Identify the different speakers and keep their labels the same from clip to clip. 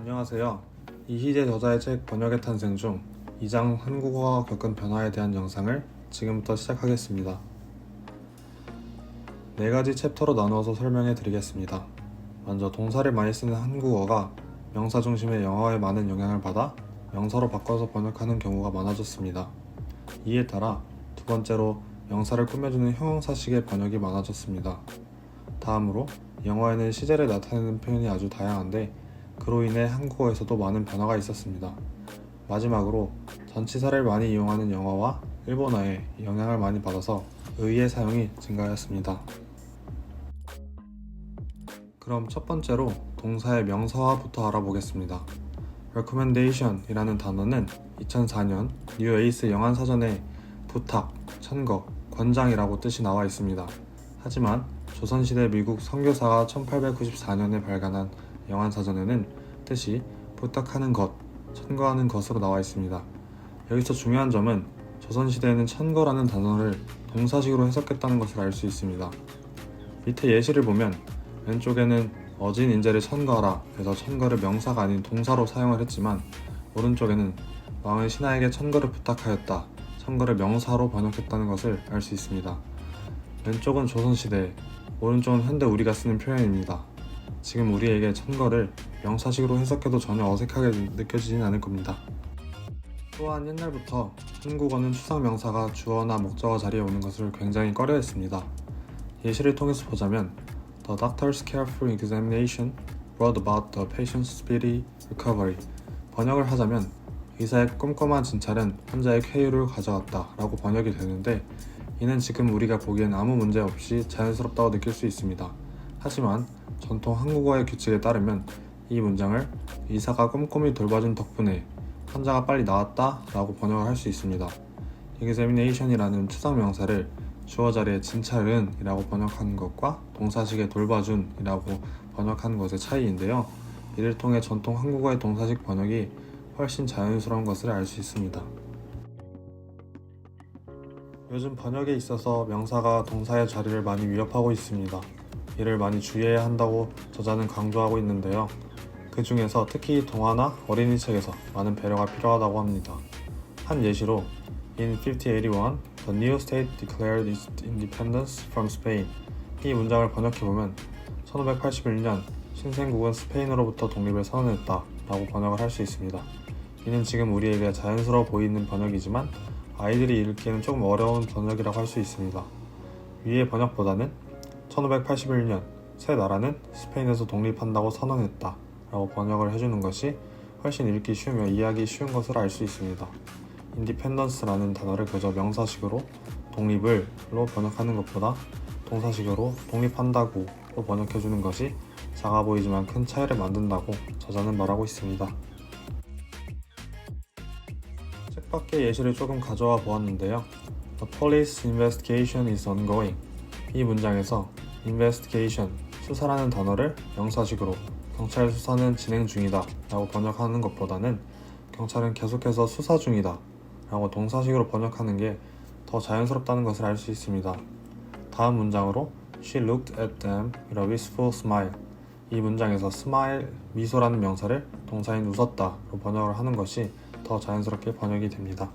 Speaker 1: 안녕하세요. 이희재 저자의 책 번역의 탄생 중 2장 한국어가 겪은 변화에 대한 영상을 지금부터 시작하겠습니다. 4가지 챕터로 나누어서 설명해 드리겠습니다. 먼저 동사를 많이 쓰는 한국어가 명사 중심의 영어에 많은 영향을 받아 명사로 바꿔서 번역하는 경우가 많아졌습니다. 이에 따라 두 번째로 명사를 꾸며주는 형용사식의 번역이 많아졌습니다. 다음으로 영어에는 시제를 나타내는 표현이 아주 다양한데 그로 인해 한국어에서도 많은 변화가 있었습니다. 마지막으로 전치사를 많이 이용하는 영어와 일본어에 영향을 많이 받아서 의의 사용이 증가하였습니다. 그럼 첫 번째로 동사의 명사화부터 알아보겠습니다. recommendation 이라는 단어는 2004년 뉴 에이스 영안사전에 부탁, 천거, 권장이라고 뜻이 나와 있습니다. 하지만 조선시대 미국 선교사가 1894년에 발간한 영안사전에는 뜻이 부탁하는 것, 천거하는 것으로 나와 있습니다. 여기서 중요한 점은 조선시대에는 천거라는 단어를 동사식으로 해석했다는 것을 알 수 있습니다. 밑에 예시를 보면 왼쪽에는 어진 인재를 천거하라 해서 천거를 명사가 아닌 동사로 사용을 했지만 오른쪽에는 왕은 신하에게 천거를 부탁하였다, 천거를 명사로 번역했다는 것을 알 수 있습니다. 왼쪽은 조선시대, 오른쪽은 현대 우리가 쓰는 표현입니다. 지금 우리에게 천거를 명사식으로 해석해도 전혀 어색하게 느껴지진 않을 겁니다. 또한 옛날부터 한국어는 추상명사가 주어나 목적어 자리에 오는 것을 굉장히 꺼려했습니다. 예시를 통해서 보자면 The doctor's careful examination brought about the patient's speedy recovery. 번역을 하자면 의사의 꼼꼼한 진찰은 환자의 쾌유를 가져왔다 라고 번역이 되는데 이는 지금 우리가 보기엔 아무 문제 없이 자연스럽다고 느낄 수 있습니다. 하지만 전통 한국어의 규칙에 따르면 이 문장을 의사가 꼼꼼히 돌봐준 덕분에 환자가 빨리 나았다 라고 번역을 할 수 있습니다. examination이라는 추상명사를 주어 자리에 진찰은 이라고 번역하는 것과 동사식의 돌봐준 이라고 번역하는 것의 차이인데요. 이를 통해 전통 한국어의 동사식 번역이 훨씬 자연스러운 것을 알 수 있습니다. 요즘 번역에 있어서 명사가 동사의 자리를 많이 위협하고 있습니다. 이를 많이 주의해야 한다고 저자는 강조하고 있는데요. 그 중에서 특히 동화나 어린이 책에서 많은 배려가 필요하다고 합니다. 한 예시로 In 1581, the new state declared its independence from Spain. 이 문장을 번역해보면 1581년 신생국은 스페인으로부터 독립을 선언했다 라고 번역을 할 수 있습니다. 이는 지금 우리에게 자연스러워 보이는 번역이지만 아이들이 읽기에는 조금 어려운 번역이라고 할 수 있습니다. 위의 번역보다는 1581년 새 나라는 스페인에서 독립한다고 선언했다 라고 번역을 해주는 것이 훨씬 읽기 쉬우며 이해하기 쉬운 것을 알 수 있습니다. 인디펜던스라는 단어를 그저 명사식으로 독립을로 번역하는 것보다 동사식으로 독립한다고 번역해주는 것이 작아 보이지만 큰 차이를 만든다고 저자는 말하고 있습니다. 책밖의 예시를 조금 가져와 보았는데요. The police investigation is ongoing. 이 문장에서 investigation, 수사라는 단어를 명사식으로 경찰 수사는 진행 중이다 라고 번역하는 것보다는 경찰은 계속해서 수사 중이다 라고 동사식으로 번역하는 게 더 자연스럽다는 것을 알 수 있습니다. 다음 문장으로 She looked at them with a wistful smile. 이 문장에서 smile, 미소라는 명사를 동사인 웃었다 로 번역을 하는 것이 더 자연스럽게 번역이 됩니다.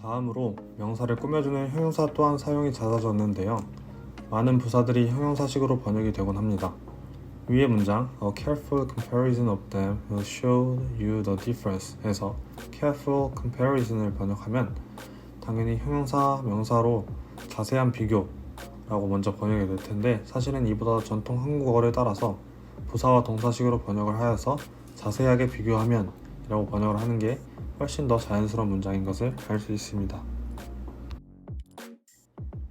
Speaker 1: 다음으로 명사를 꾸며주는 형용사 또한 사용이 잦아졌는데요. 많은 부사들이 형용사식으로 번역이 되곤 합니다. 위의 문장 A careful comparison of them will show you the difference 에서 careful comparison을 번역하면 당연히 형용사, 명사로 자세한 비교라고 먼저 번역이 될 텐데 사실은 이보다 전통 한국어를 따라서 부사와 동사식으로 번역을 하여서 자세하게 비교하면 이라고 번역을 하는 게 훨씬 더 자연스러운 문장인 것을 알 수 있습니다.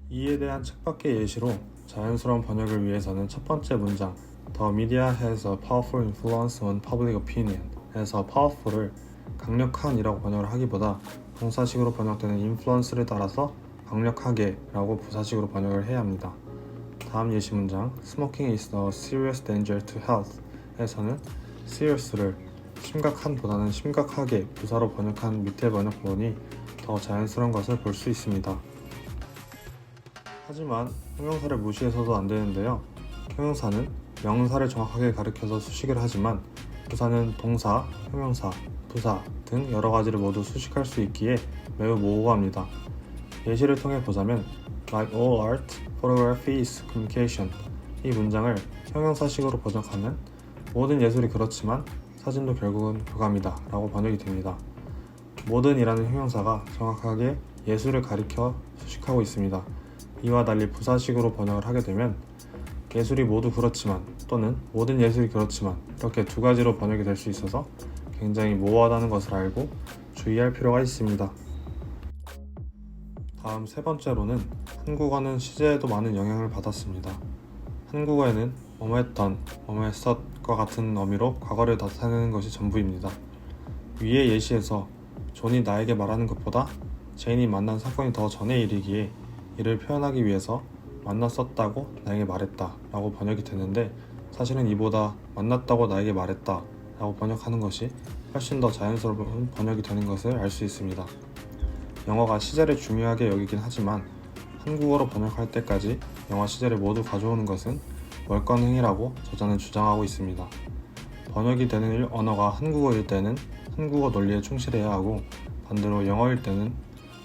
Speaker 1: 이에 대한 책밖의 예시로 자연스러운 번역을 위해서는 첫 번째 문장 The media has a powerful influence on public opinion 에서 powerful을 강력한 이라고 번역을 하기보다 동사식으로 번역되는 influence를 따라서 강력하게 라고 부사식으로 번역을 해야 합니다. 다음 예시 문장 Smoking is a serious danger to health 에서는 serious를 심각한 보다는 심각하게 부사로 번역한 밑에 번역 부분이 더 자연스러운 것을 볼 수 있습니다. 하지만 형용사를 무시해서도 안 되는데요. 형용사는 명사를 정확하게 가리켜서 수식을 하지만 부사는 동사, 형용사, 부사 등 여러 가지를 모두 수식할 수 있기에 매우 모호합니다. 예시를 통해 보자면 Like all art, photography is communication. 이 문장을 형용사식으로 번역하면 모든 예술이 그렇지만 사진도 결국은 교감이다 라고 번역이 됩니다. 모든이라는 형용사가 정확하게 예술을 가리켜 수식하고 있습니다. 이와 달리 부사식으로 번역을 하게 되면 예술이 모두 그렇지만 또는 모든 예술이 그렇지만 이렇게 두 가지로 번역이 될 수 있어서 굉장히 모호하다는 것을 알고 주의할 필요가 있습니다. 다음 세 번째로는 한국어는 시제에도 많은 영향을 받았습니다. 한국어에는 뭐뭐했던, 뭐뭐했었과 같은 어미로 과거를 나타내는 것이 전부입니다. 위의 예시에서 존이 나에게 말하는 것보다 제인이 만난 사건이 더 전의 일이기에 이를 표현하기 위해서 만났었다고 나에게 말했다 라고 번역이 되는데 사실은 이보다 만났다고 나에게 말했다 라고 번역하는 것이 훨씬 더 자연스러운 번역이 되는 것을 알 수 있습니다. 영어가 시제를 중요하게 여기긴 하지만 한국어로 번역할 때까지 영어 시제를 모두 가져오는 것은 월권행위라고 저자는 주장하고 있습니다. 번역이 되는 언어가 한국어일 때는 한국어 논리에 충실해야 하고 반대로 영어일 때는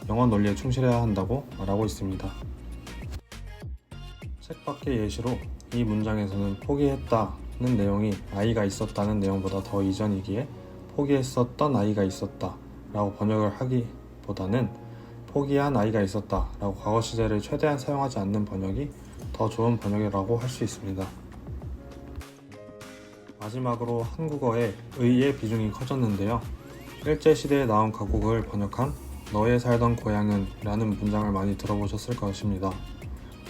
Speaker 1: 영어 논리에 충실해야 한다고 말하고 있습니다. 책밖의 예시로 이 문장에서는 포기했다는 내용이 아이가 있었다는 내용보다 더 이전이기에 포기했었던 아이가 있었다 라고 번역을 하기보다는 포기한 아이가 있었다 라고 과거 시제를 최대한 사용하지 않는 번역이 더 좋은 번역이라고 할 수 있습니다. 마지막으로 한국어에 의의 비중이 커졌는데요. 일제시대에 나온 가곡을 번역한 너의 살던 고향은 라는 문장을 많이 들어보셨을 것입니다.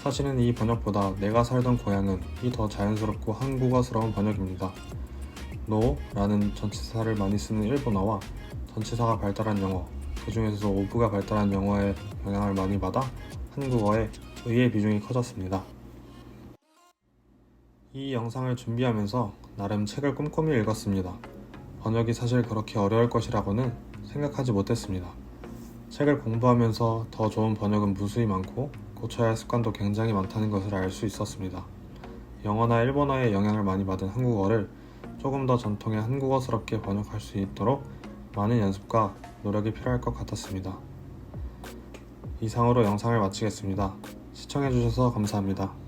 Speaker 1: 사실은 이 번역보다 내가 살던 고향은 이 더 자연스럽고 한국어스러운 번역입니다. no라는 전치사를 많이 쓰는 일본어와 전치사가 발달한 영어, 그 중에서도 오브가 발달한 영어에 영향을 많이 받아 한국어에 의의 비중이 커졌습니다. 이 영상을 준비하면서 나름 책을 꼼꼼히 읽었습니다. 번역이 사실 그렇게 어려울 것이라고는 생각하지 못했습니다. 책을 공부하면서 더 좋은 번역은 무수히 많고 고쳐야 할 습관도 굉장히 많다는 것을 알 수 있었습니다. 영어나 일본어에 영향을 많이 받은 한국어를 조금 더 전통의 한국어스럽게 번역할 수 있도록 많은 연습과 노력이 필요할 것 같았습니다. 이상으로 영상을 마치겠습니다. 시청해주셔서 감사합니다.